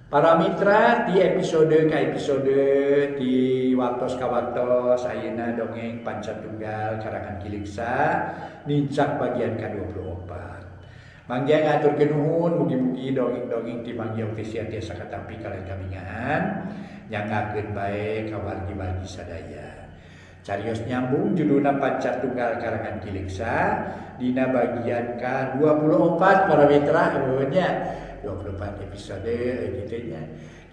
Para mitra di episode ke episode di waktos ka waktos ayeuna dongeng Pancatunggal karangan Kiliksa nincak bagian ke-24. Mangga ngaturkeun nuhun mugi-mugi dongeng-dongeng ti mangga ofisial tiasa katampi kalian kamingahan nyangakeun bae ka wargi-wargi sadaya. Carios nyambung judulna Pancatunggal karangan Kiliksa dina bagian ke-24 para mitra nya 24 episode gitu nya.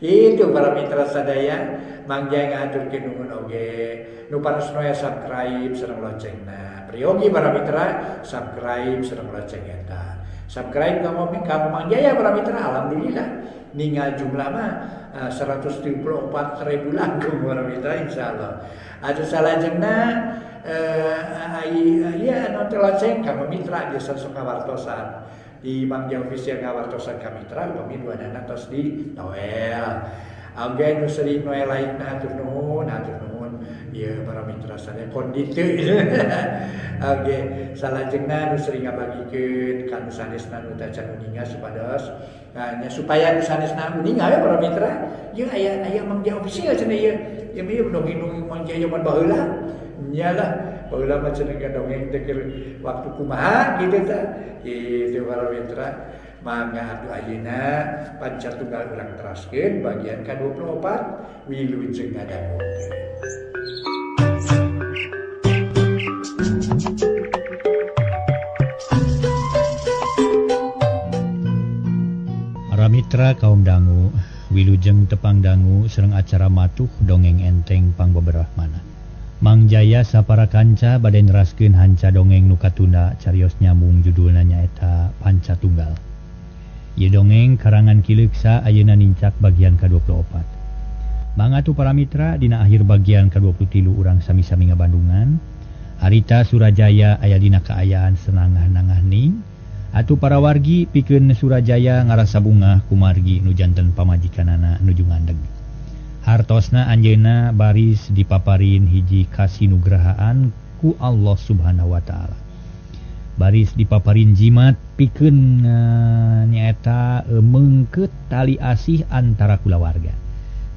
Itu para mitra sadaya mangga ngaturkeun nuhun oge nu paresna subscribe sareng loncengna. Priogi para mitra subscribe sareng lonceng eta. Subscribe kamu mangga ya para mitra, alhamdulillah ningal jumlah mah 174.000 langkung para mitra insyaallah. Atuh salajengna aya anu teu lonceng ka mitra biasa sok ngawartosan di mangga ofisial ngawartosan ka mitra upami duanana tos di Noel. Oge nu sering Noel lainna atur nuhun ieu para mitra sadaya kondite. Oge salajengna nu sering ngabagikeun ka nu sanesna nu tacan uninga supados supaya nu sanesna uninga ya para mitra ieu aya mangga ofisial cenah ieu. Ieu dongeng-dongeng mangga zaman baheula. Nyalah baheula mah cenah dongeng teh waktu kumaha kitu teh. Kitu para mitra. Mangga atuh ayeuna Pancatunggal urang teraskeun bagian ke-24 wilujeng ngadangukeun. Para mitra kaum dangu, wilujeng tepang dangu sareng acara matuh dongeng enteng pangbeberahmana. Mang Jaya sapara kanca bade neraskeun hanca dongeng nu katunda carios nyambung judulna nyaeta Pancatunggal. Ieu dongeng karangan Kiliksa ayeuna nincak bagian ke-24. Mangatu para mitra dina akhir bagian ke-23 urang sami-sami ngabandungan. Harita Surajaya aya dina kaayaan senangah-nangah ning. Atuh para wargi pikeun Surajaya ngarasa bungah kumargi nu janten pamajikanana nuju ngandeg. Hartosna anjeunna baris dipaparin hiji kasinugrahaan ku Allah Subhanahu wa taala. Baris dipaparin jimat pikeun nyaeta meungkeut tali asih antara kulawarga.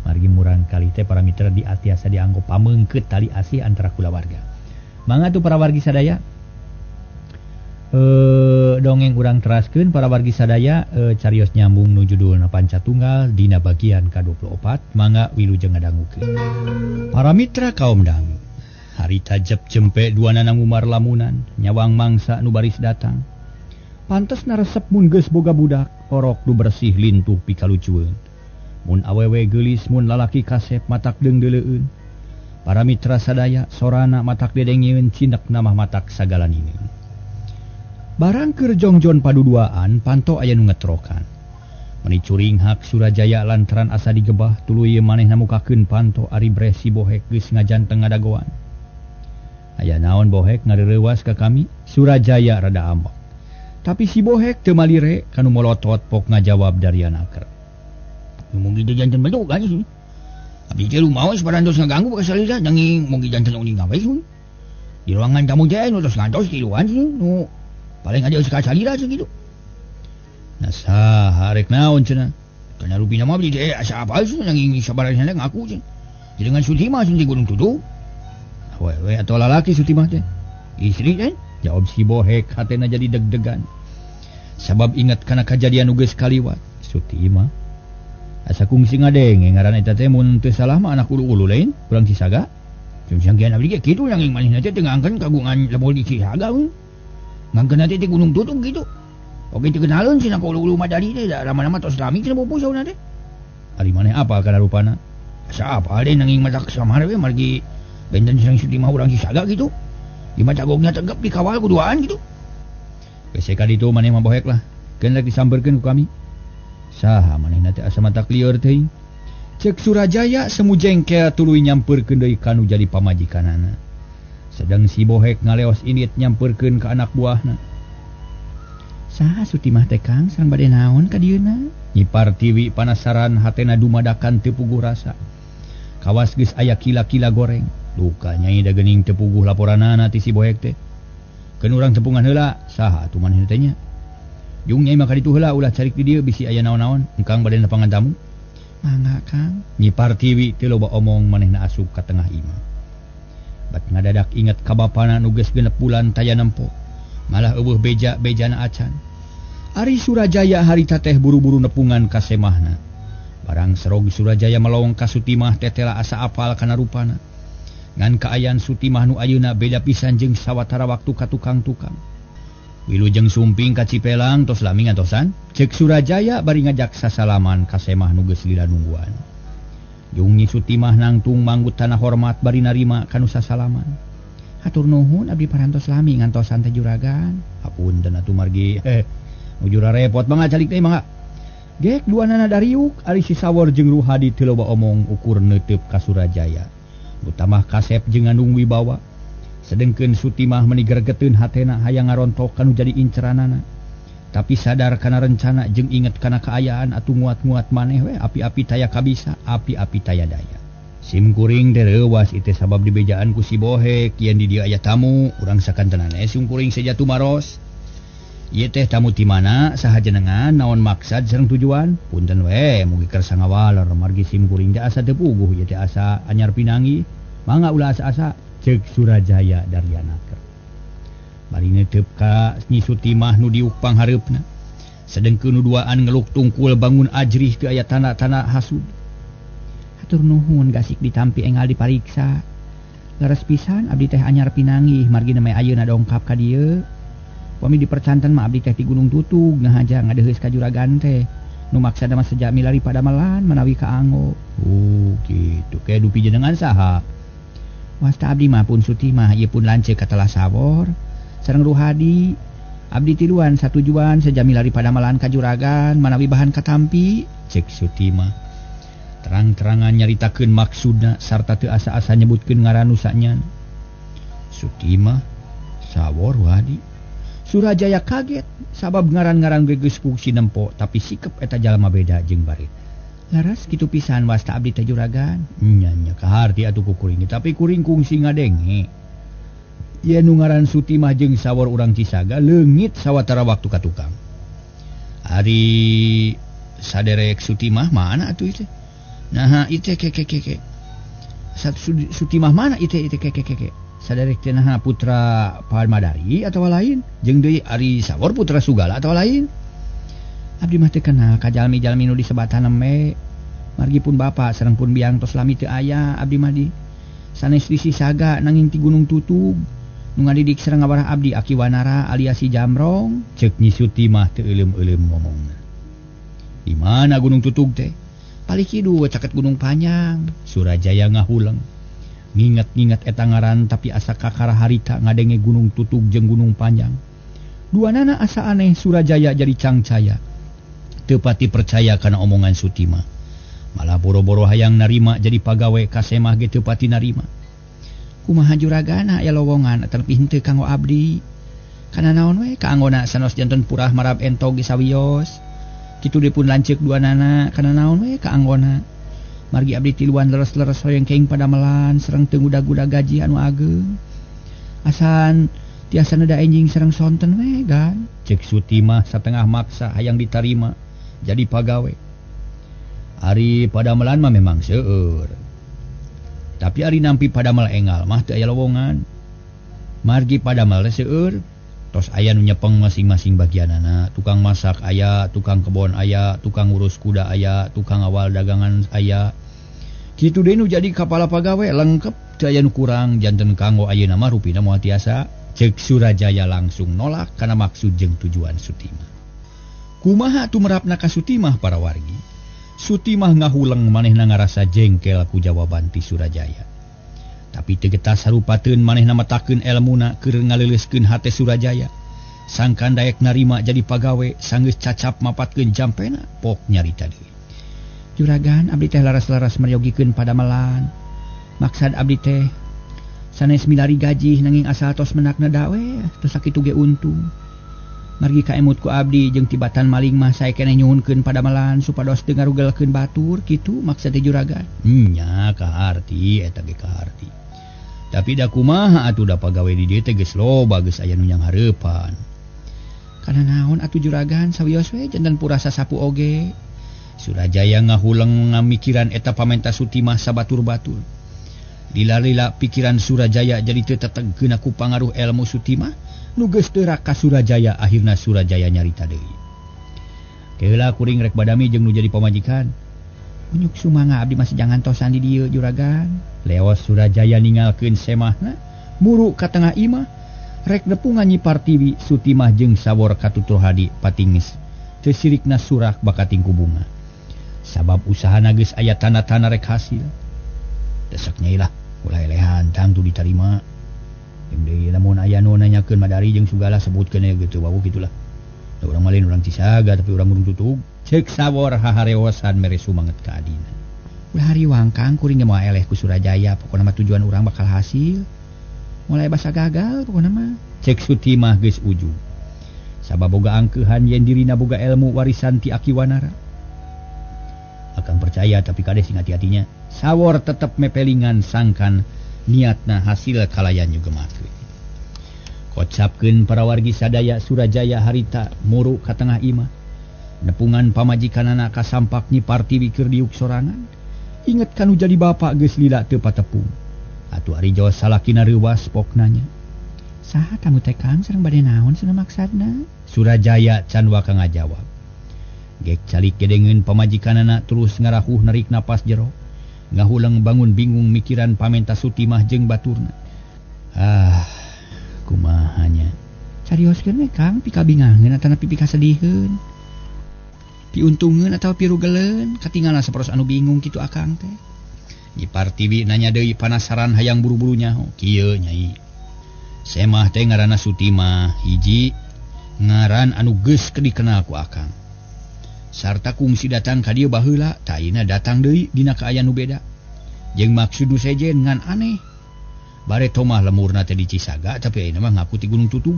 Margi murang kali teh para mitra diatiasa dianggo pameungkeut tali asih antara kulawarga. Mangga tu para wargi sadaya dongeng urang teraskeun para wargi sadaya carios nyambung nu judulna Pancatunggal dina bagian ke-24 mangga wilujeng ngadangukeun. Para mitra kaum dangu, harita jep jempe duanana ngumar lamunan nyawang mangsa nu baris datang. Pantes naresep mun geus boga budak orok nu bersih lintuh pikalucueun. Mun awewe geulis mun lalaki kasep matak deungdeleueun. Para mitra sadaya sorana matak dedengieun cinek namah matak sagalanina. Barang keur jongjon paduduaan panto aya nu ngetrokan. Meni curing hak Surajaya lantaran asa digebah tuluy manehna mukakeun panto ari bre si bohek geus ngajanteng ngadagoan. Aya naon bohek ngareureuwas ka kami? Surajaya rada ambak. Tapi si bohek teu malire kanu molotot pok ngajawab darianaker. Mungkin teh janten bedog kan ieu. Abdi teh rumaos parantos ngaganggu ka salira nanging mungkin janten uning gawe ieu. Di ruangan tamu teh nu tos ngantos kiluan nu paling ada usaha salira segitu. Nah saha rek naon cenah. Kana rupina mah abdi teh asa apa sih nanging sabarana ngaku cenah. Jadi dengan Sutimah di Gunung Tudu. Wewe atau lalaki Sutimah teh? Istri teh? Jawab si bohek hatena jadi deg-degan. Sabab ingat kana kajadian nu geus kaliwat. Sutimah asa kungsi ngadenge ngaran eta teh mun teu salah mah anak ulu-ulu lain, urang Cisaga. Jeung sanggean abdi ge kitu nanging manehna teh teu ngangkeun kagungan lemul di Cisaga. Ngangkeun teh di Gunung Tudu gitu. Oge teu kenaleun cenah ka ulu-ulu Madari teh da lama-lama tos lami cenah bopo sauna teh. Ari maneh apal kana rupana? Asa apal deh nanging matak samar we margi benten sareng Sutimah urang Cisaga gitu. Di macagogna tegep dikawal kuduaan gitu. Geus ka ditu maneh mah bohek lah. Keun rek disambeurkeun ku kami. Saha manehna teh asa matak lieur teuing. Cek Surajaya semu jengkel tuluy nyampeurkeun deui kanu jadi pamajikanana. Sedang si bohek ngaleos init nyampeurkeun ka anak buahna. Saha Sutimah teh Kang sareng bade naon ka dieuna? Nyipar tiwi panasaran hatena dumadakan teu puguh rasa. Kawas geus aya kila-kila goreng. Duka nyai da geuning teu puguh laporanana ti si bohek teh. Keun urang tepungan heula, saha atuh manehna teh nya? Jung nyai mah ka ditu heula ulah carik di dieu bisi aya naon-naon, engkang bade nepangan tamu. Mangga Kang. Nyi Partiwi teu loba omong manehna asup ka tengah imah. Bat ngadadak inget ka bapana nu geus 6 bulan taya nempo. Malah eueuh beja-bejana acan. Ari Surajaya harita teh buru-buru nepungan ka semahna. Barang serog Surajaya melawong ka Sutimah teh tela asa apal kana rupana. Ngan kaayaan Sutimah nu ayeuna beda pisan jeung sawatara waktu ka tukang-tukang. Wilujeng sumping ka Cipelang tos lami ngantosan, ceuk Surajaya bari ngajak sasalaman ka semah nu geus lila nungguan. Jeung Nyi Sutimah nangtung manggut tanah hormat bari narima kanu sasalaman. Hatur nuhun abdi parantos lami ngantosan teh juragan. Hapunten atuh margi. Nu jura repot mangga calik teh mangga. Gek duanana dariuk ari si Sawor jeung Ruhadi teu loba omong ukur neuteub ka Surajaya. Utamah kasep jeung ngandung wibawa. Sedengkeun Sutimah meuni gregeteun hatena hayang ngarontok kanu jadi inceranana. Tapi sadar kana rencana jeung inget kana kaayaan atuh nguat-nguat maneh we api-api taya kabisa, api-api taya daya. Sim kuring teh reuwas ieu sabab dibejaan ku si Bohek yen di dieu aya tamu, urang sakantenana sim kuring saja tumaros. Ieu teh tamu ti mana, saha jenengan, naon maksad sareng tujuan? Punten we, mugi keur sangawaler margi sim kuring teh asa teu puguh ieu teh asa anyar pinanggi. Mangga ulah asa-asa ceuk Surajaya daryanaker. Bari neuteub ka Nyi Sutimah nu diuk panghareupna. Sedengkeun nu duaan ngeluk tungkul bangun ajrih teu aya tanda-tanda hasud. Hatur nuhun gasik ditampi enggal dipariksa. Leres pisan abdi teh anyar pinanggih margi na ayeuna dongkap ka dieu. Pami dipercanten mah abdi teh ti Gunung Tutug ngahaja ngadeheus ka juragan teh. Nu maksana mah seja milari padamelan manawi ka Anggo. Kitu ke dupi jenengan saha? Wasta abdi mah pun Sutimah ieu pun lanceuk ka Telah Sawor sareng Ruhadi. Abdi tiluan satujuan seja milari padamelan ka juragan manawi bahan katampi, cek Sutimah. Terang-terangan nyaritakeun maksudna sarta teu asa-asa nyebutkeun ngaran nu sanyan. Sutimah, Sawor, Ruhadi. Surajaya kaget sabab ngaran-ngaran geus fungsi nempo tapi sikep eta jalma beda jeung barit. Laras kitu pisan wasta abdi teh juragan. Nya kaharti atuh ku kuring tapi kuring kungsi ngadenge. Ieu nu ngaran Sutimah jeung Sawor urang Cisaga leungit sawatara waktu ka tukang. Ari saderek Sutimah mana atuh ieu teh? Nah ieu teh ke. Sutimah mana ieu teh ke. Saderek teh naha putra Padmadari atawa lain? Jeung deui ari Sawor putra Sugala atawa lain? Abdi mah teu kenal ka jalmi-jalmi nu disebatan me. Margi pun bapa sareng pun biang tos lami teu aya abdi mah di sanes di Cisaga nanging ti Gunung Tutug. Nu ngadidik sareng ngabarah abdi Aki Wanara alias si Jamrong, ceuk Nyi Sutimah teu euleum-euleum ngomongna. Di mana Gunung Tutug teh? Palih kidu caket Gunung Panjang. Surajaya ngahuleng. Nginget-nginget eta ngaran tapi asa kakara harita ngadenge Gunung Tutug jeung Gunung Panjang. Duanana asa aneh Surajaya jadi cangcaya. Teu pati percaya kana omongan Sutimah. Malah boro-boro hayang narima jadi pagawe ka semah ge teu pati narima. Kumaha juragana aya lowongan terpih henteu kanggo abdi. Kana naon we ka anggona sanos janten purah marab entog ge sawios. Kitu deui pun lanceuk duanana kana naon we ka anggona. Margi abdi tiluan leres-leres hoyong keing padamelan sareng teu ngudag-udag gaji anu ageung. Asan tiasa neda enjing sareng sonten we gan. Cek Sutimah satengah maksa hayang ditarima jadi pagawe. Ari padamelan mah memang seueur. Tapi ari nampi padamel enggal mah teu aya lowongan. Margi padamel seueur, tos aya nu nyepeng masing-masing bagianana. Tukang masak aya, tukang kebon aya, tukang urus kuda aya, tukang awal dagangan aya. Kitu deui nu jadi kapala pagawe lengkep teu aya nu kurang janten kanggo ayeuna mah rupina moal tiasa. Ceuk Surajaya langsung nolak kana maksud jeung tujuan Sutimah. Kumaha tumerapna ka Sutimah para wargi? Sutimah ngahuleng manehna ngarasa jengkel ku jawaban ti Surajaya. Tapi teu getas harupateun manehna matakeun elmuna keur ngaleuleuskeun hate Surajaya. Sangkan daek narima jadi pagawe sanggeus cacap mapatkeun jampena pok nyarita deui. Juragan abdi teh laras-laras meryogikeun padamelan. Maksad abdi teh sanes milari gaji nanging asal tos menakna dawe tos sakitu ge untung. Margi kaemut ku abdi jeung tibatan maling mah sae keneh nyuhunkeun padamelan supados teu ngarugelkeun batur kitu maksud teh juragan. Nya kaharti eta ge kaharti. Tapi da kumaha atuh da pagawe di dieu teh geus loba geus aya nu nyang hareupan. Kana naon atuh juragan sawios we janten pura sasapu oge. Surajaya ngahulang ngamikiran eta pamenta Sutimah sabatur-batur. Lila-lila pikiran Surajaya jadi teu tetegeun ku pangaruh ilmu Sutimah nu geus teu raka Surajaya akhirna Surajaya nyarita deui. Keula kuring rek badami jeung nu jadi pamajikan. Unyuk sumangga abdi masih jangan tosan di dieu juragan. Leos Surajaya ninggalkeun semahna muru ka tengah imah rek nepungan nyipar tiwi Sutimah jeung sawor katutur hadi patingis teu sirikna surak bakating ku bunga. Sabab usahana geus aya tanda-tanda rek hasil. Desek nyai lah ulah elehan tang tu ditarima. Jeung deui lamun aya nu nanyakeun madari jeung sugala sebutkeun aya kitu wawu kitulah. Da urang malin urang Cisaga tapi urang Gunung Tutug. Cek sawor hahareosan mere sumanget ka adina. Ulah hari wangkang kuring moal eleh ku Surajaya pokona mah tujuan urang bakal hasil. Mulai basa gagal pokona mah. Cek Sutimah geus ujung. Sabab boga angkeuhan yen dirina boga ilmu warisan ti Aki Wanara. Akang percaya tapi kade sing hati-hatinya. Sawor tetep mepelingan sangkan niatna hasil kalayan juga mati. Kocapkeun para wargi sadaya Surajaya harita muru ka tengah imah. Nepungan pamajikanana kasampak nyipar tiwi keur diuk sorangan. Inget kanu jadi bapak geus lila teu patepung. Atuh ari jawa salakina reuwas pok nanya. Saha tamu teh Kang sareng bade naon cenah maksudna? Surajaya can waka ngajawab. Gek calik gedengeun pamajikanana terus ngarahuh narik napas jero. Ngahulang bangun bingung mikiran pamenta Sutimah jeung baturna. Kumahanya. Carioskeun we Kang pikabingangeun atana pipi kasedihieun. Piuntungkeun atawa pirugeleun katinggalna saperos anu bingung kitu akang teh. Nyipar tiwi nanya deui panasaran hayang buru-buru nyaho. Kieu nyai. Semah teh ngaranna Sutimah, hiji ngaran anu geus dikenal ku akang. Sarta kungsi datang ka dieu baheula, taina datang deui dina kaayaan nu beda. Jeung maksud sejen ngan aneh. Bare tomah lemurna teh di Cisaga tapi ayeuna mah ngaku ti Gunung Tutug.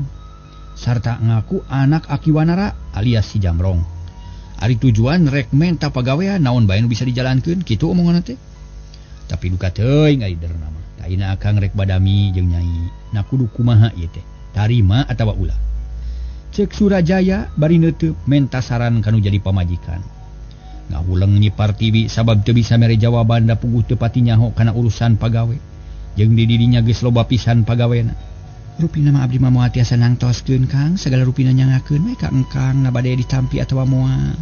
Sarta ngaku anak Aki Wanara alias si Jamrong. Ari tujuan rek menta pagawean naon bae nu bisa dijalankeun kitu omonganna teh. Tapi duka teuing aiderna mah. Taina akang rek badami jeung nyai. Na kudu kumaha ieu teh? Tarima atawa ulah? Cek Surajaya bari neuteub menta saran kanu jadi pamajikan. Ngahuleng nyipar tiwi sabab teu bisa mere jawaban da puguh teu pati nyaho kana urusan pagawe. Jeung di didinya geus loba pisan pagawena. Rupina mah abdi mah moal tiasa nangtoskeun Kang, segala rupina nyangakeun we ka engkang na bade ditampi atawa moal.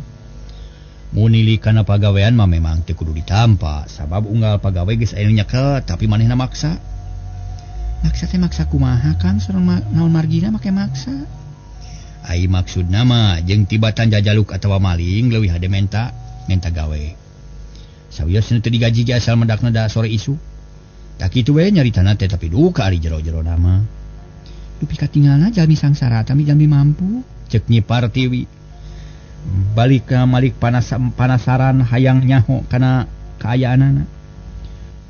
Mun nilih kana pagawean mah memang teu kudu ditampa, sabab unggal pagawe geus aya nu nyekel tapi manehna maksa. Maksa teh maksa kumaha Kang sareng naon margina make maksa? Ai maksudna mah jeung tibatan jajaluk atawa maling leuwih hade menta gawe. Sawios teu digaji ge asal medakna da sore isu. Tak kitu we nyaritana teh tapi duka ari jero-jero nama. Dupi katinggalna jalmi sangsara tapi jalmi mampu. Cek nyipar tiwi. Balik ka malik panasaran hayang nyaho kana kaayaanana.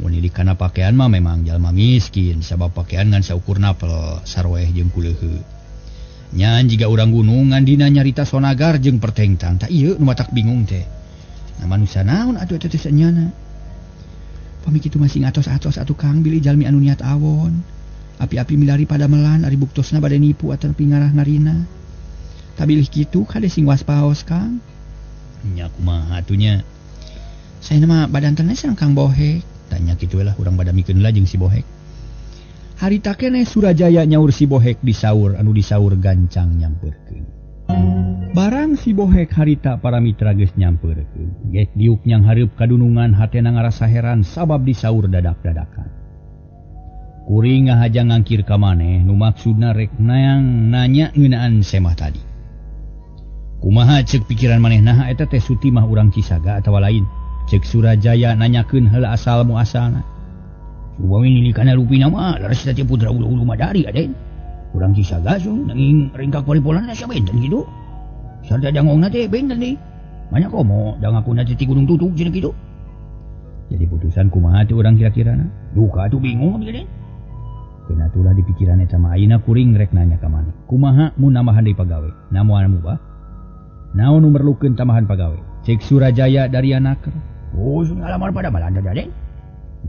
Mun ieu kana pakaian mah memang jalma miskin sabab pakaian ngan saukur napel sarweh jeung kuleuheu. Nyan jiga urang gunung ngan dina nyarita sonagar jeung pertengtang tak ieu nu matak bingung teh. Na manusia naon atuh teh senyana. Pami kitu masih ngatos-atos atuh Kang bilih jalmi anu niat awon. Api-api milari pada melan ari buktosna bade nipu atawa pingarah ngarina. Tabilih kitu kade sing waspaos Kang. Nya kumaha atunya? Saena mah badan teh sareng Kang Bohek. Tanya kitu lah urang badamikeun lah jeung si Bohek. Harita keneh Surajaya nyaur si Bohek disaur anu disaur gancang nyampeurkeun. Barang si Bohek harita para mitra geus nyampeurkeun. Gek diuk nyang hareup kadunungan hatena ngarasa heran sabab disaur dadak-dadakan. Kuring ngahajang ngangkir ka maneh nu maksudna rek nanya ngeunaan semah tadi. Kumaha ceuk pikiran manehna eta teh Sutimah urang Cisaga atawa lain? Cek Surajaya nanyakeun heula asal muasalna. Subawi nilih kana rupina mah laras teh putra ulu-ulu madari aden. Urang Cisaga sung nanging ringkak paripolana sia benten kitu. Sarta dangongna teh benten deui. Banyak komo dangakuna teh ti Gunung Tutug cenah kitu. Jadi putusan kumaha teh urang kira-kirana? Duka atuh bingung abdi den. Keuna atulah di pikiran eta mah ayeuna kuring rek nanya ka maneh. Kumaha mun nambahan deui pagawe? Namoan mubah? Naon nu merlukeun tambahan pagawe? Cek Surajaya dari anaker. Oh, ngalamar pada Balanda den.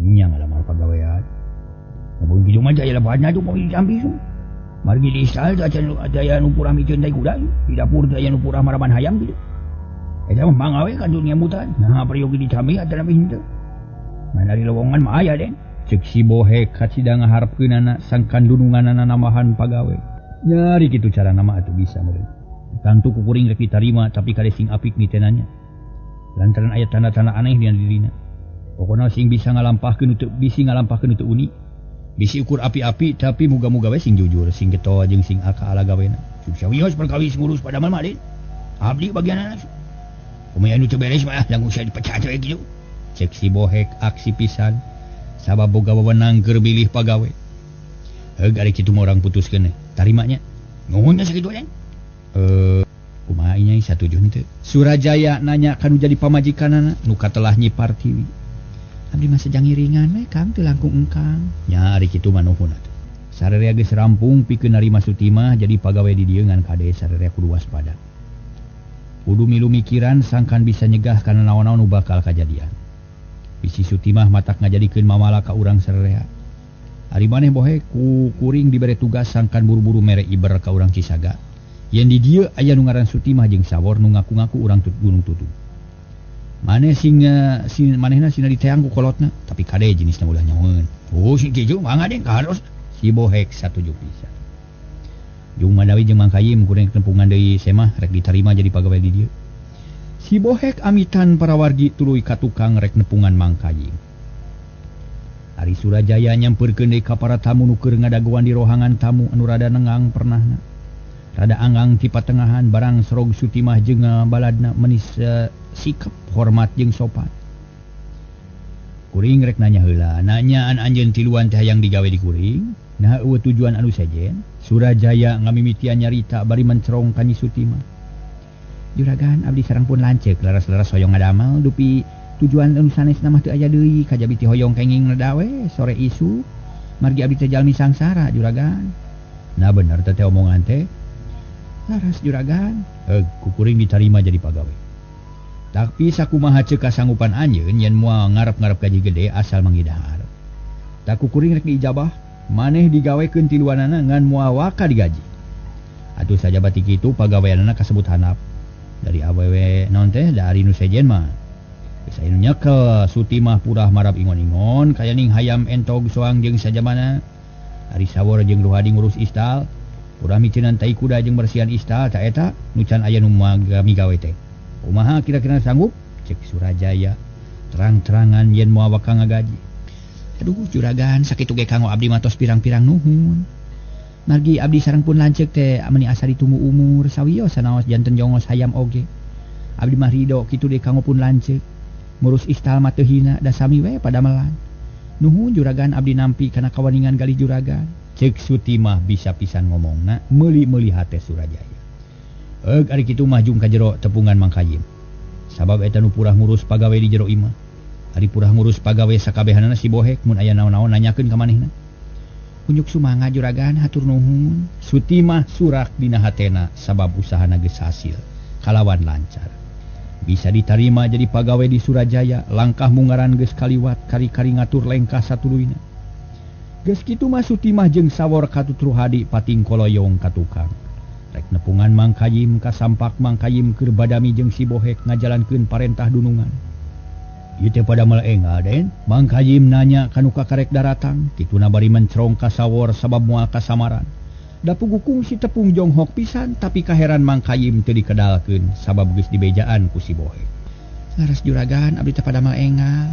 Nya ngalamar pagawean. Mun kitu mah jaya lebatna tuh mau diambi sun. Margi di istal ada anu purah mikeun dai kuda. Di dapur teh anu purah maraban hayam kitu. Eta mah mangawe kan dunia mutan. Nah, peryogi dicami adalah henteu. Nah, dari lowongan mah aya den. Cek si Bohek kacidang ngaharepkeunana sang kandununganana namahan pagawe. Nyari kitu cara nama atuh bisa meureun. Tantu kukuring rek ditarima tapi kade sing apik nitenanya. Lantaran aya tanda-tanda aneh dina dirina. Pokona sing bisa ngalampahkeun teu bisi ngalampahkeun teu uni. Bisi ukur api-api tapi muga-muga we sing jujur, sing getoa jeung sing ala gawena. Sawios perkawis ngurus pada mah den. Abdi bagianana. Kumaha anu teu beres mah langsung saya dipecat we kitu. Cek si Bohek aksi pisan. Sabab boga wewenang keur bilih pagawe. Heug ari kitu mah urang putuskeun tarimanya. Nuhunnya sakitu den. Kumaha ieu nyai satuju henteu? Surajaya nanya kanu jadi pamajikanana nu katelah nyipar tiwi. Abdi mah sajang iringan we Kang teu langkung engkang. Nya ari kitu mah nuhun atuh. Sarerea geus rampung pikeun narima Sutimah jadi pagawe di dieu ngan kade sarerea kudu waspada. Kudu milu mikiran sangkan bisa nyegah kana naon-naon nu bakal kajadian. Bisi Sutimah matak ngajadikeun mamala ka urang sarerea. Ari maneh Bohek ku kuring dibere tugas sangkan buru-buru mere iber ka urang Cisaga. Yen di dieu aya nu ngaran Sutimah jeung sawor nu ngaku-ngaku urang Gunung Tutu. Maneh manehna sina diteang ku kolotna, tapi kade jenisna ulah nyaweun. Oh sing kitu mangga den kaharos. Si Bohek satuju pisan. Jung Madawi jeung Mang Kayim kuring tempungan deui semah rek ditarima jadi pagawe di dieu. Si Bohek amitan para wargi tuluy ka tukang rek nepungan Mang Kayim. Ari Surajaya nyampeurkeun deui ka para tamu nu keur ngadaguan di rohangan tamu anu rada nengang pernahna. Rada anggang ti patengahan barang Serog Sutimah jeung baladna menis sikap hormat jeung sopan. Kuring rek nanya heula, nanyaan anjeun tiluan teh hayang digawe di kuring. Nah eueuh tujuan anu sejen. Surajaya ngamimitian nyarita bari mencerong ka Nyi Sutimah. Juragan abdi sareng pun lanceuk laras-laras hoyong ngadamel dupi tujuan anu sanesna mah teu aya deui kajabi ti hoyong kenging nadawe sore isu margi abdi teh jalmi sangsara juragan. Nah bener teh omongan teh. Laras juragan. Kukuring ditarima jadi pagawe. Tapi sakumaha ceuk kasanggupan anjeun yen moal ngarep-ngarep gaji gede asal mangidahar. Tak kukuring rek diijabah, maneh digawekeun tiluanana ngan moal waka digaji. Atuh saja bati kitu pagaweanana kasebut hanap. Dari awewe naon teh dari nu sejen mah. Geus aya nu nyekel Sutimah purah marab ingon-ingon kaya ning hayam entog soang jeung sajamana. Ari sawor jeung Ruhadi ngurus istal, purah miceunan tai kuda jeung bersihan istal ta eta nu can aya nu migawe teh. Kumaha kira-kira sanggup? Cek Surajaya. Terang-terangan yen moal waka ngagaji. Aduh juragan sakitu ge kanggo abdi matos pirang-pirang nuhun. Margi abdi sareng pun lanceuk teh ameni asa ditunggu umur sawios sanaos janten jongos hayam oge. Abdi mah ridho kitu deui kanggo pun lanceuk. Ngurus istal mah teu hina da sami we padamelan. Nuhun juragan abdi nampi kana kawaningan gali juragan. Cek Sutimah bisa pisan ngomongna meuli-meuli hate Surajaya. Ari kitu mah jung ka jero tepungan Mang Kayim. Sabab eta nu purah ngurus pagawe di jero imah. Ari purah ngurus pagawe sakabehanana si Bohek mun aya naon-naon nanyakeun ka manehna. Kunjuk sumangga juragan hatur nuhun. Sutimah surak dina hatena sabab usahana geus hasil kalawan lancar. Bisa ditarima jadi pagawe di Surajaya, langkah mungaran geus kaliwat kari-kari ngatur lengkah satuluyna. Geus kitu mah Sutimah jeung sawor katut Ruhadi pating koloyong ka tukang. Rek nepungan Mang Kayim kasampak Mang Kayim keur badami jeung si Bohek ngajalankeun parentah dunungan. Ieu teh pada meleenga den. Mang Kayim nanya kanu kakarek daratang, kituna bari mencrong ka sawor sabab moal kasamaran. Da pugukung si tepung jonghok pisan tapi kaheran Mang Kayim teu dikedalkeun sabab geus dibejaan ku si Bohek. Laras juragan abdi teh pada meleenga.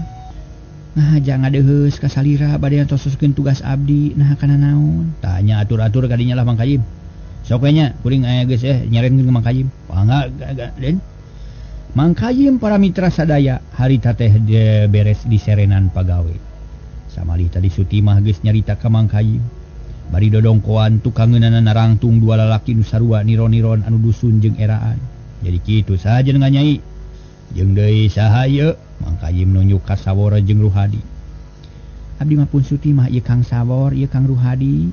Nah jang ngadeheus ka salira bade antososkeun tugas abdi nah kana naon? Tanya atur-atur kadinya lah Mang Kayim. Sok we nya kuring aya geus nyarenkeun ka Mang Kayim. Pangga den. Mang Kayim para mitra sadaya harita teh beres di serenan pagawe. Samalih tadi Sutimah geus nyarita ka Mang Kayim. Bari dodongkoan tukangeunana narangtung dua lalaki nu sarua niron-niron anu dusun jeung eraan. Jadi kitu saja dengan Nyai. Jeung deui saha ieu? Mang Kayim nunjuk ka sawor jeung Ruhadi. Abdi mah pun Sutimah ieu Kang Sawor, ieu Kang Ruhadi.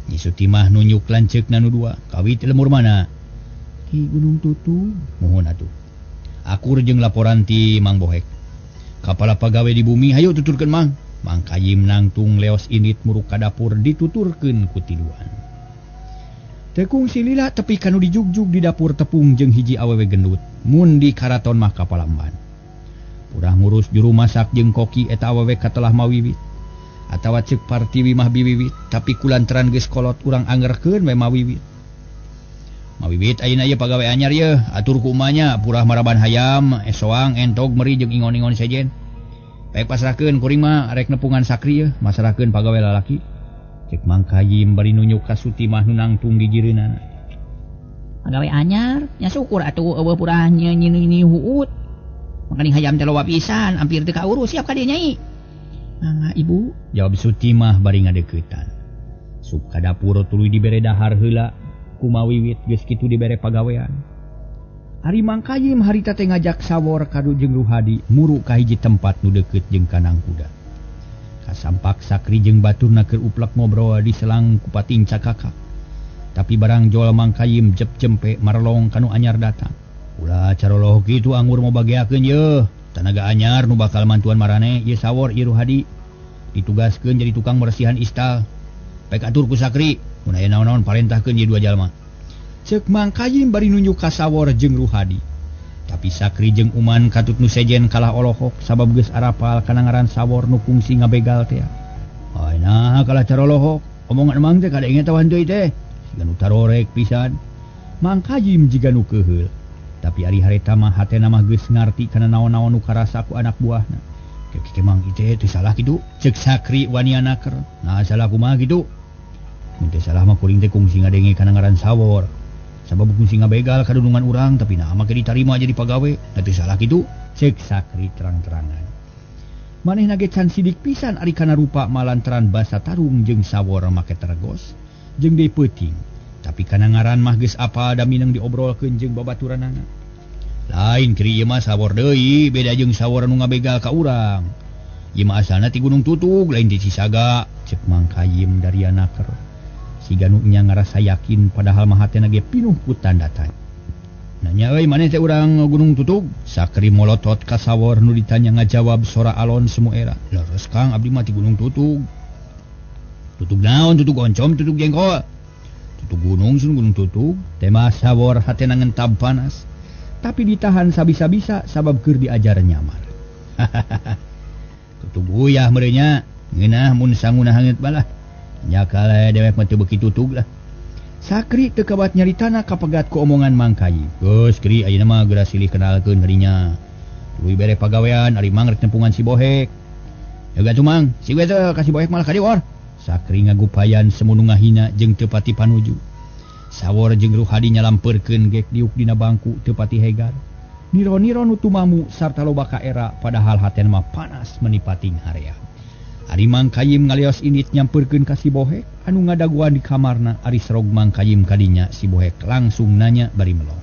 Nyi Sutimah nunjuk lanceukna nu dua. Kawi ti lemur mana? Ti Gunung Tutu. Muhun atuh. Akur jeung laporan ti Mang Bohek. Kapala pagawe di bumi hayu tuturkeun Mang. Mang Kayim nangtung leos init muruk ka dapur dituturkeun ku tiluan. Tekung si lila tepi kanu dijugjug di dapur tepung jeung hiji awewe gendut mun di karaton mah kapalamban. Urang ngurus juru masak jeung koki eta awewe katelah mawiwit atawa ceuk Partiwi mah biwiwit tapi kulantaran geus kolot urang anggerkeun we mawiwit. Mawiwit ayeuna ieu pagawe anyar ye atur ku umanya purah maraban hayam esoang entog meri jeung ingon-ingon sejen. Baik pasrahkeun kuring mah arek nepungan sakri ye masrahkeun pagawe lalaki. Cek Mang Kayim bari nunjuk ka Suti mah nu nangtung di gireunana. Pagawe anyar nya syukur atuh eueuh purah nyeuni huut. Makani hayam teh loba pisan hampir teu kaurus siap ka dieu nyai. Mangga ibu, jawab Suti mah bari ngadeuketan. Sup ka dapur tuluy dibere dahar heula ku mawiwit geus kitu dibere pagawean. Ari Mang Kayim harita teh ngajak sawor kadu jeung Ruhadi muru ka hiji tempat nu deukeut jeung kandang kuda. Kasampak Sakri jeung baturna keur uplek ngobrol di selang ku pating cakakak. Tapi barang jol Mang Kayim jep jempe marlong kanu anyar datang. Ulah caroloh kitu anggur mau bagiakeun ye. Tanaga anyar nu bakal mantuan marane ieu sawor ieu Ruhadi. Ditugaskeun jadi tukang bersihan istal. Pek atur ku Sakri, mun aya naon-naon parentahkeun ieu dua jalma. Ceuk Mang Kayim bari nunjuk ka sawor jeung Ruhadi. Tapi Sakri jeung Uman katut nu sejen kalah olohok sabab geus arapal kana ngaran sawor nu kungsi ngabegal teh. Ai nah kalah carolohok, omongan emang teh kada inget tawan deui teh. Siga nu tarorek pisan. Mang Kayim jiga nu keheul. Tapi ari hareta mah hatena mah geus ngarti kana naon-naon nu karasa ku anak buahna. Kek mang ieu teh salah kitu, ceuk Sakri wani anaker. Nah salah kumaha kitu? Mun teh salah mah kuring teh kungsi ngadenge kana ngaran sawor. Sabab kungsi ngabegal kadunungan urang tapi nah make ditarima jadi pagawe. Teu salah kitu, ceuk Sakri terang-terangan. Manehna ge can sidik pisan ari kana rupa malantaran basa tarung jeung sawor make tergos jeung deui peuting. Tapi kana ngaran mah geus apal da mineng diobrolkeun jeung babaturanana. Lain kiri ieu mah sawor deui, beda jeung sawor nu ngabegal ka urang. Ieu mah asalna ti Gunung Tutug lain ti Cisaga, ceuk Mang Kayim dari anaker. Siga nu nya ngarasa yakin padahal mah hatena ge pinuh ku tanda tanya. Nanya euy maneh teh urang Gunung Tutug? Sakri molotot ka sawor nu ditanya ngajawab sora alon semu era. Leres Kang abdi mah ti Gunung Tutug. Tutug naon? Tutug oncom, tutug jengkol. Tutug gunung sun Gunung Tutug. Tema sawor hatena ngentab panas. Tapi ditahan sabisa-bisa sabab keur diajar nyamar. Tutug uyah merenya. Ngeunah mun sanguna hangeut balah. Nya kale dewek mah teu beuki tutug lah. Sakri teu kabat nyaritana kapegat ku omongan Mang Kayim. Geus kri ayeuna mah geura silih kenalkeun harinya. Tuluy bere pagawean ari mangrek nempungan si Bohek. Yoga tuh Mang, si we teh ka si Bohek malah ka dior. Sakri ngagupayan semunu ngahina jeung teu pati panuju. Sawor jeung Ruhadi nyalampeurkeun gek diuk dina bangku teu pati hegar. Niro-niro nu tumamu sarta loba ka era padahal hatena mah panas menipating harea. Ari Mang Kayim ngalios init nyampeurkeun ka si Bohek anu ngadaguan di kamarna. Ari serog Mang Kayim kadinya si Bohek langsung nanya bari melong.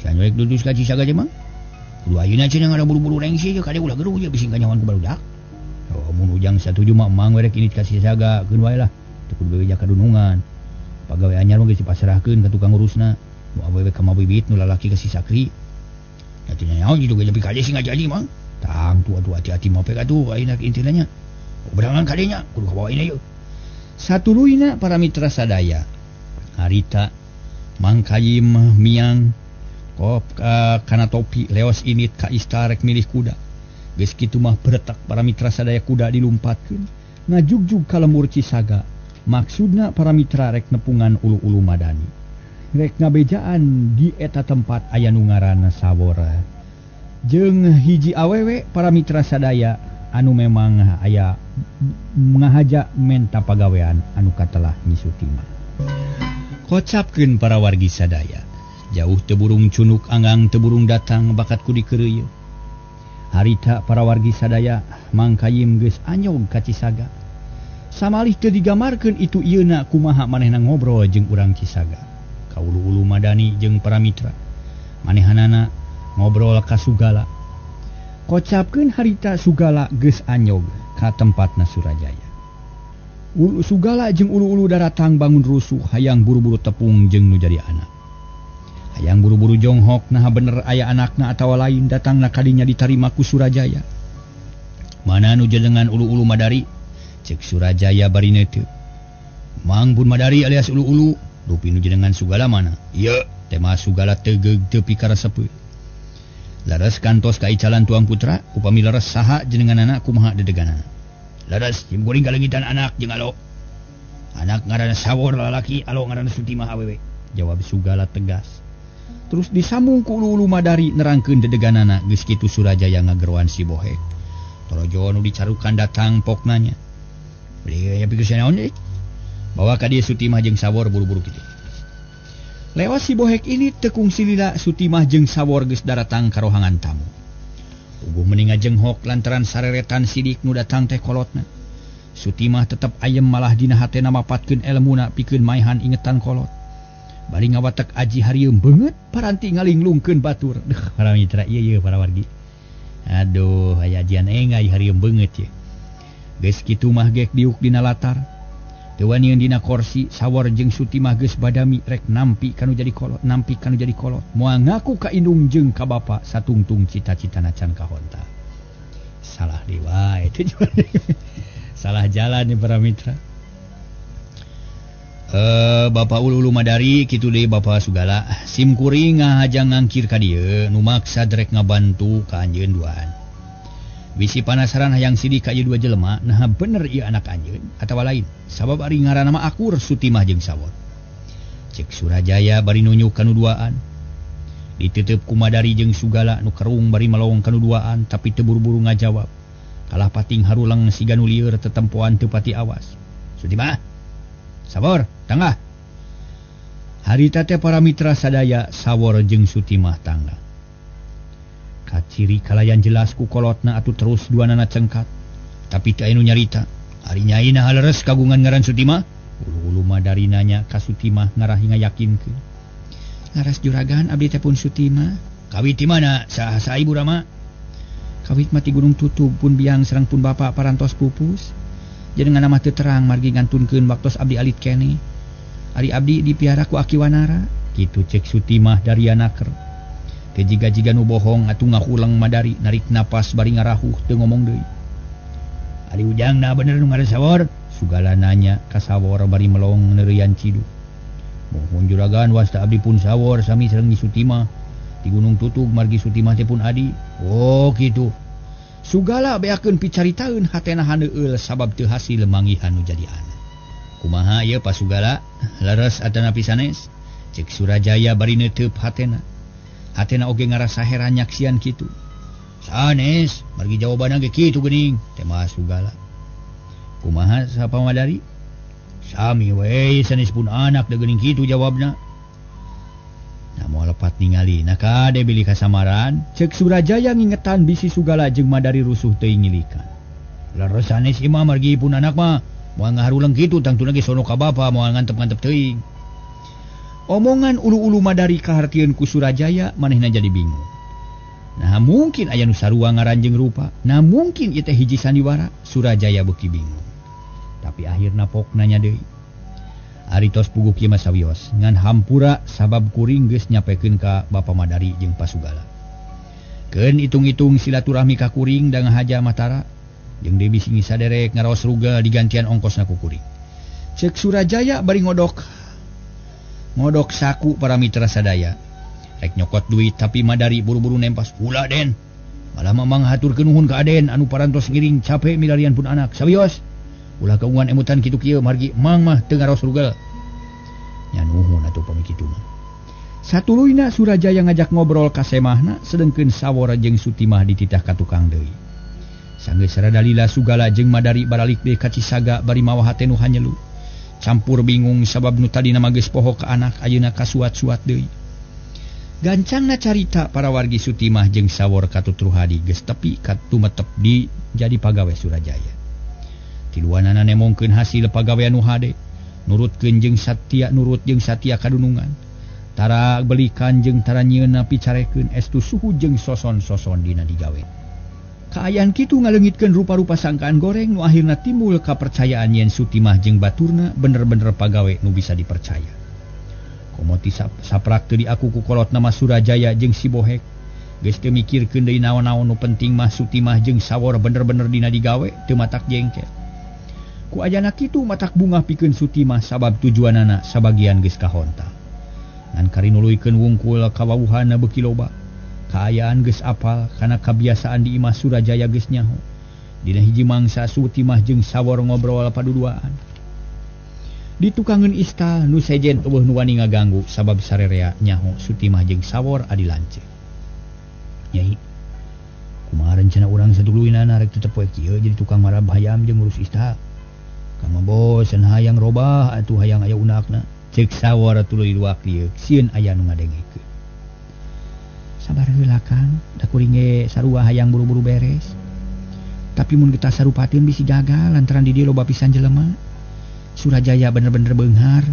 Sanyoek dudus ka Cisaga je Mang? Kudu ayeuna cenah ada buru-buru rengsi je kade ulah geru je bising kanyawan ku barudak. Oh mun ujang satuju mah Mang werek init ka Cisaga keun wae lah. Teu kudu beja kadunungan. Pagawe anyar mah geus dipasrahkeun ka tukang urusna. Nu awewe ka mabibit nu lalaki ka si Sakri. Atuh nyaho jitu ge lebih kade sing ngajadi Mang. Tang tua-tua hati-hati mah pek atuh ayeuna intina nya. Berangan kadenya kudu kabawain ayeuna. Satuluyna para mitra sadaya. Harita Mang Kayim miang kop kana topi leos init ka istal rek milih kuda. Geus kitu mah beretak para mitra sadaya kuda dilumpatkeun ngajugjug ka lembur Cisaga. Maksudna para mitra rek nepungan ulu-ulu madani. Rek ngabejaan di eta tempat aya nu ngaranna sawor. Jeung hiji awewe para mitra sadaya anu memang aya ngahaja menta pagawean anu katelah Nyi Sutima. Kocapkeun para wargi sadaya. Jauh teu burung cunuk anggang teu burung datang bakat ku dikeureuy. Harita para wargi sadaya Mang Kayim geus anyog ka Cisaga. Samalih teu digamarkeun itu ieuna kumaha manehna ngobrol jeung urang Cisaga. Ka ulu-ulu madani jeung para mitra. Manehanana ngobrol ka Sugala. Kocapkeun harita Sugala geus anyog ka tempatna Surajaya. Sugala jeung ulu-ulu daratang bangun rusuh hayang buru-buru tepung jeung nu jadi anak. Hayang buru-buru jonghok nah bener aya anakna atawa lain datangna kadinya ditarima ku Surajaya. Mana nu jenengan ulu-ulu Madari? Cek Surajaya bari neuteu. Mang Bun Madari alias ulu-ulu, rupi nu jenengan Sugala mana? Iya, tema Sugala tegeg tepi karasepe. Laras kantos ka icalan tuang putra, upami laras saha jenengan anak kumaha dedeganana. Laras jim goring kalengitan anak jeung alo. Anak ngaranna Sawor lalaki, alo ngaranna Sutimah awewe. Jawab Sugala tegas. Terus disambung ku ulu-ulu Madari nerangkeun dedeganana geus kitu Surajaya ngageroan si Bohek. Torojo nu dicarukan datang poknanya. Beli aya pikeun naon deui? Bawa ka dieu Sutimah jeung Sawor buru-buru kitu. Lewat si Bohek ini tekung silila Sutimah jeung Sawor geus daratang ka rohangan tamu. Uguh meninga jenghok lantaran sareretan sidik nu datang teh kolotna. Sutimah tetep ayem malah dina hatena mapatkeun elmuna pikeun maehan ingetan kolot. Bari ngawatek aji harieum beungeut paranti ngalinglungkeun batur. Para mitra ieu para wargi. Aduh aya ajian engai harieum beungeut ye. Geus kitu mah gek diuk dina latar. Teu wanian dina kursi Sawor jeung Sutimah geus badami rek nampi kanu jadi kolot, moal ngaku ka indung jeung ka bapa satungtung cita-citana can kahonta. Salah deui wae teh. Salah jalan nih para mitra. Bapak ulu-ulu Madari kitu deui Bapak Sugala. Sim kuring ngahajang ngangkir ka dieu nu maksa derek ngabantu ka anjeun duaan. Bisi panasaran hayang sidik ka ieu dua jelema, nah bener ieu anak anjeun atawa lain. Sabab ari ngaranna mah akur Sutimah jeung Sawor. Cek Surajaya bari nunyuk kanu duaan. Diteuteub ku Madari jeung Sugala nu kerung bari melong kanu duaan tapi teu buru-buru ngajawab. Kalah pating harulang siga nu lieur tetempoan teu pati awas. Sutimah, Sawor, tangga. Harita teh para mitra sadaya Sawor jeung Sutimah tangga. Kaciri kalayan jelas ku kolotna atuh terus duanana cengkat. Tapi teu aya nu nyarita. Ari nyai nah leres kagungan ngaran Sutimah. Ulu-ulu Madari nanya ka Sutimah ngarahi ngayakinkeun. Laras juragan abdi teh pun Sutimah. Kawit di mana? Saha ibu Rama? Kawit mati Gunung Tutup pun biang serang pun bapak parantos pupus. Jenengan mah teu terang margi ngantunkeun waktos abdi alit kene. Ari abdi dipiara ku Aki Wanara. Kitu cek Sutimah dari anaker. Teu jiga-jiga nu bohong atuh ngahulang Madari narik napas bari ngarahuh teu ngomong deui. Ari ujangna bener nu ngaran Sawor? Sugala nanya ka Sawor bari melong neureuyan cidu. Mohon juragan wasta abdi pun Sawor sami sareng di Sutimah. Di Gunung Tutup margi Sutimah teh pun adi. Oh kitu. Sugala beakeun picaritaeun hatena haneueul sabab teu hasil manggihan nu jadi anak. Kumaha ieu Pak Sugala? Leres atanapi sanes? Cek Surajaya bari neuteub hatena. Hatena oge ngarasa heran nyaksian kitu. Sanes, margi jawabanna ge kitu geuning, teh mah Sugala. Kumaha sapa Madari? Sami we sanes pun anak da geuning kitu jawabna. Namu lepat ningali nakade bilih kasamaran cek Surajaya ngingetan bisi Sugala jeung Madari rusuh teuing ngilikan. Leres sanes imah margi pun anak mah moal ngaharulang kitu tangtuna ge sono ka bapa moal ngantep-ngantep teuing. Omongan ulu-ulu Madari kahartieun ku Surajaya manehna jadi bingung. Nah mungkin aya nu sarua ngaranjeng rupa, nah mungkin ieu teh hiji sandiwara. Surajaya beuki bingung. Tapi akhirna pokna nya deui. Aritos puguh kieu mah sawios ngan hampura sabab kuring geus nyapekeun ka Bapa Madari jeung Pasugala. Keun itung-itung silaturahmi ka kuring da ngahaja Matara jeung deui bisi saderek ngaraos ruga digantian ongkosna ku kuring. Cek Surajaya bari ngodok saku para mitra sadaya. Rek nyokot duit tapi Madari buru-buru nempas. Ulah Den. Malah mamang haturkeun nuhun ka Aden anu parantos ngiring cape milarian pun anak. Sawios. Ulah kaungan emutan kitu kieu margi mang mah teu ngaraos rugal. Nya nuhun atuh pami kitu mah. Satuluyna Surajaya ngajak ngobrol ka semahna sedengkeun Sawor jeung Sutimah dititah ka tukang deui. Sanggeus saradalila Sugala jeung Madari baralik deui ka Cisaga bari mawa hate nu hanyelu. Campur bingung sabab nu tadina mah geus poho ka anak ayeuna kasuat-suat deui. Gancangna carita para wargi Sutimah jeung Sawor katuturuhadi geus tepi katumetep di jadi pagawe Surajaya. Tiluanana nemongkeun hasil pagawean nu hade, nurut jeung Satya kadunungan. Tara belikan jeung tara nyieun picarekeun estu suhu jeung soson-soson dina digawe. Kaayaan kitu ngaleungitkeun rupa-rupa sangkaan goreng nu akhirna timbul kapercayaan yen Sutimah jeung baturna bener-bener pagawe nu bisa dipercaya. Komoti saprak teu diaku ku kolotna mah Surajaya jeung si Bohek. Geus teu mikirkeun deui naon-naon nu penting mah Sutimah jeung Sawor bener-bener dina digawe teu matak jengkel. Ku ayana kitu matak bunga pikeun Sutimah sabab tujuanana sabagian geus kahontal. Ngan karinuluykeun wungkul kawawuhanna beuki loba. Kaayaan geus apal kana kabiasaan di imah Surajaya geus nyaho. Dina hiji mangsa Sutimah jeung Sawor ngobrol paduduaan. Di tukangeun istal nu sejen eueuh nu wani ngaganggu sabab sarerea nyaho Sutimah jeung Sawor adi lanceuk. Nyai, kumaha rencana urang saduluynana rek tetep poe kieu jadi tukang marab hayam jeung ngurus istal. Kang bosen hayang robah atuh hayang aya unakna. Ceuk Sawor tuluy luak lieu sieun aya nu ngadengekeun. Sabar heula Kang, da kuring ge sarua hayang buru-buru beres. Tapi mun kita sarupateun bisi gagal lantaran di dieu loba pisan jelema. Surajaya bener-bener beunghar,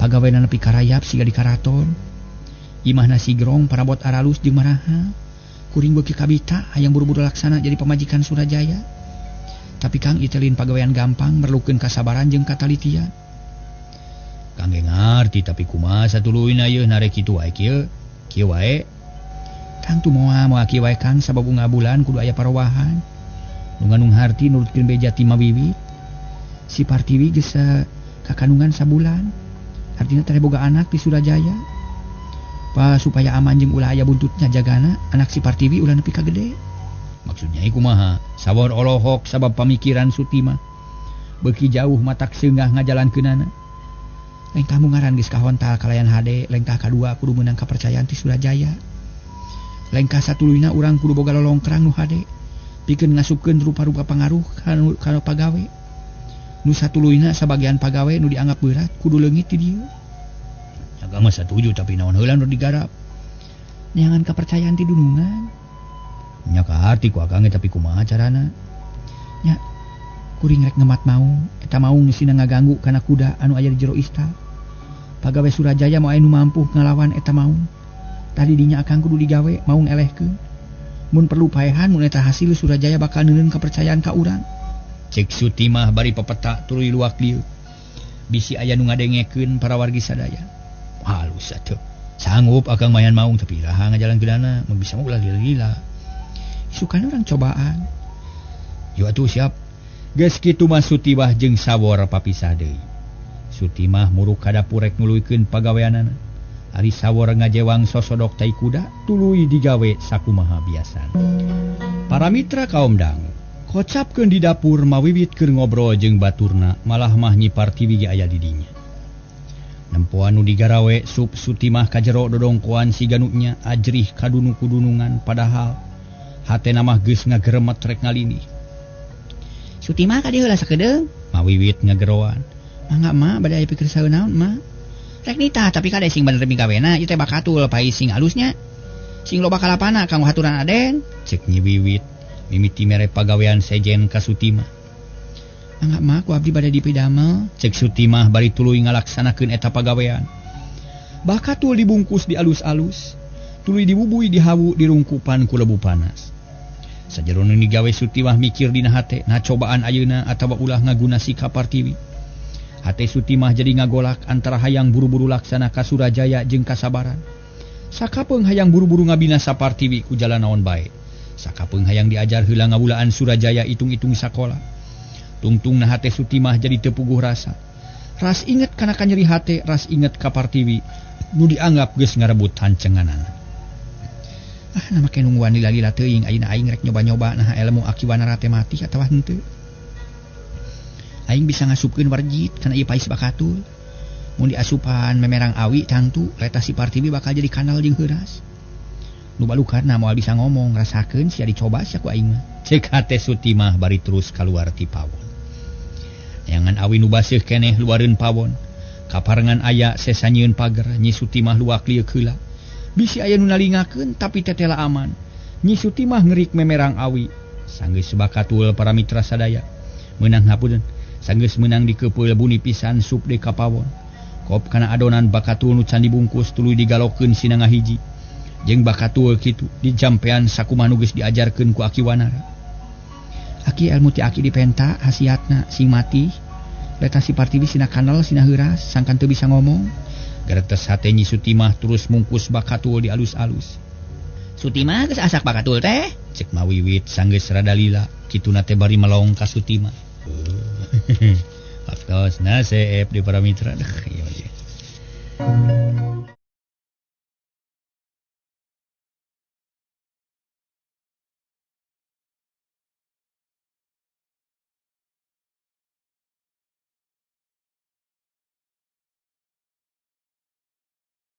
pagaweana nepi ka rayap siga di karaton. Imahna sigrong parabot aralus jeung maraha. Kuring beuki kabita hayang buru-buru laksana jadi pamajikan Surajaya. Tapi Kang itelin pagawean gampang merlukeun kasabaran jeung katalitian. Kang ge ngarti tapi kumaha satuluyna ieu narek kitu wae kieu. Kieu wae. Kang tu moal kieu wae Kang sabab unggah bulan kudu aya parowahan. Nu nganung harti nurutkeun beja ti Mawiwit. Si Partiwi geus kakandungan sabulan. Artina teh boga anak di Surajaya. Pa supaya aman jeung ulah aya buntutnya jagana, anak si Partiwi ulah nepi ka gede. Maksudnya kumaha? Sawor olohok sabab pamikiran Sutimah. Beuki jauh matak seunggah ngajalankeunana. Lengkah mungaran geus kahontal kalayan hade, lengkah kadua kudu meunang kapercayaan ti Surajaya. Lengkah satuluyna urang kudu boga lolongkrang nu hade. Pikeun ngasupkeun rupa-rupa pangaruh kana pagawe. Nu satuluyna sabagian pagawe nu dianggap berat kudu leungit ti dieu. Jaga mah satuju tapi naon heula nu digarap. Neangan kapercayaan ti dunungan. Nya kaharti ku akang tapi kumaha carana? Nya kuring rek ngemat maung, eta maung sina ngaganggu kana kuda anu aya di jero istal. Pagawe Surajaya mau aya nu mampu ngalawan eta maung. Tadi dinya akang kudu digawe maung elehkeun. Mun perlu paehan mun eta hasil Surajaya bakal neuneun kepercayaan ka urang. Cek Sutimah bari pepeta tuluy luak lieu. Bisi aya nu ngadengekeun para wargi sadaya. Halus atuh. Sanggup akang mayan maung tapi raha ngajalankeunana mun bisa mah ulah lila. Isukan orang cobaan. Yo atuh siap. Geus kitu mah Sutimah jeung Sawor papisah deui. Sutimah muruk ka dapur rek nuluykeun pagaweanana. Ari Sawor ngajewang sosodok tai kuda tuluy digawe sakumaha biasana. Para mitra kaum dangu, kocapkeun di dapur Mawiwit keur ngobrol jeung baturna, malah mah Nyi Partiwi ge aya di dinya. Nempoan nu digarawe sup Sutimah ka jero dodongkoan si ganunya ajrih kadunu-kudunungan padahal hatena mah geus ngageremet rek ngalini. Sutimah ka dieu heula sakedeung. Mawiwit ngageroan. Mangga mah bade aya pikir saeun naon mah. Rek nitah tapi kade sing bener migawena ieu teh bakatul pai sing alusnya. Sing loba kalapana kanggo haturan Aden. Cek Nyi Wiwit mimiti mere pagawean sejen ka Sutimah. Mangga mah ku abdi bade dipidamel. Cek Sutimah bari tuluy ngalaksanakeun eta pagawean. Bakatul dibungkus di alus-alus. Tuluy dibubui di hawu dirungkupan ku lebu panas. Sajerono digawe Sutimah mikir dina hate nah cobaan ayeuna atawa ulah ngaguna si Partiwi. Hate Sutimah jadi ngagolak antara hayang buru-buru laksana ka Surajaya jeung kasabaran. Sakapeung hayang buru-buru ngabinasa Partiwi ku jalan naon bae. Sakapeung hayang diajar heula ngabulaan Surajaya itung-itung sakola. Tungtungna hate Sutimah jadi teu puguh rasa. Ras inget kana kanyeri hate, ras inget ka Partiwi nu dianggap geus ngarebut hancenganana. Nama kenungguan lila-lila teuing ayeuna aing rek nyoba-nyoba nah ilmu akiwana rate mati atawa henteu. Aing bisa ngasupkeun warjit kana ieu pais bakatul. Mun diasupan memerang awi tangtu leta si Partiwi bakal jadi kanal jeung heuras. Nu balukarna moal bisa ngomong rasakeun sia dicoba sia ku aing mah. Cek hate Sutimah bari terus kaluar ti pawon. Neangan awi nu baseuh keneh luareun pawon. Kaparengan aya sesanyieun pager Nyi Sutimah luak lieu heula. Bisi aya nu nalingakeun tapi tetela aman. Nyi Sutimah ngerik memerang awi. Sanggeus bakatul para mitra sadaya. Meunang hapunten. Sanggeus meunang dikepeul buni pisan sup de ka pawon. Kop kana adonan bakatul nu can dibungkus tuluy digalokeun sina ngahiji. Jeung bakatul kitu dijampean sakumaha nu geus diajarkeun ku Aki Wanara. Aki ilmu ti Aki dipenta hasiatna sing mati. Leta si Partiwi sina kanal sina heuras sangkan teu bisa ngomong. Geretes hate Nyi Sutimah terus mungkus bakatul di alus-alus. Sutimah geus asak bakatul teh? Cek Mawiwit sanggeus rada lila, kituna teh bari melong ka Sutimah. Aktos na CF di para mitra. Iya, iya.